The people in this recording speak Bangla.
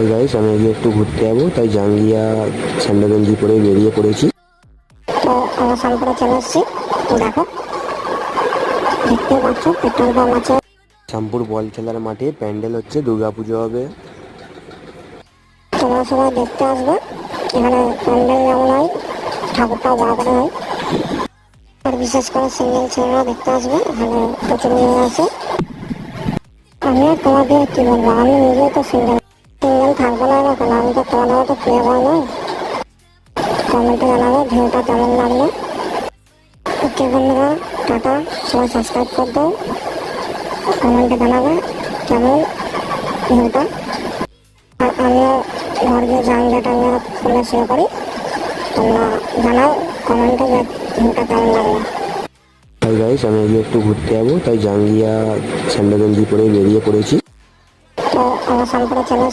হাই গাইস, আমি আজকে একটু ঘুরতে যাবো, তাই জাঙ্গিয়া স্যান্ডো গেঞ্জি পরে বেরিয়ে পড়েছি। তো আমরা শামপুরে চলে এসেছি। তো দেখো, দেখতে পাচ্ছ পেট্রোল পাম্প আছে। শ্যামপুর বল খেলার মাঠে প্যান্ডেল হচ্ছে, দুর্গাপুজো হবে। তোমরা সবাই দেখতে আসবে। এখানে প্যান্ডেল যেমন হয়, ঠাকুরটাও বড় করে হয়। আর বিশেষ করে সিঙ্গেল ছেলেরা দেখতে আসবে, এখানে প্রচুর মেয়ে আছে। আমি আর তোমাদের কি বলবো, আমি নিজেই তো সিঙ্গেল থাকবো না এখন, আমি তো তোমাদের মতো প্লে বয় নয়। কমেন্টে জানাবে ভিডিওটা কেমন লাগলো। ওকে বন্ধুরা, টাটা, সবাই সাবস্ক্রাইব করে দাও। কমেন্টে জানাবে কেমন ভিডিওটা। আর আমিও ঘর গিয়ে জানলাটা খুলে শুয়ে করি। তোমরা জানাও কমেন্টে যে ভিডিওটা কেমন লাগলো। হাই গাইস, আমি আজকে একটু ঘুরতে যাবো, তাই জাঙ্গিয়া স্যান্ডো গেঞ্জি পরে বেরিয়ে পড়েছি। তো আমরা শামপুরে চলে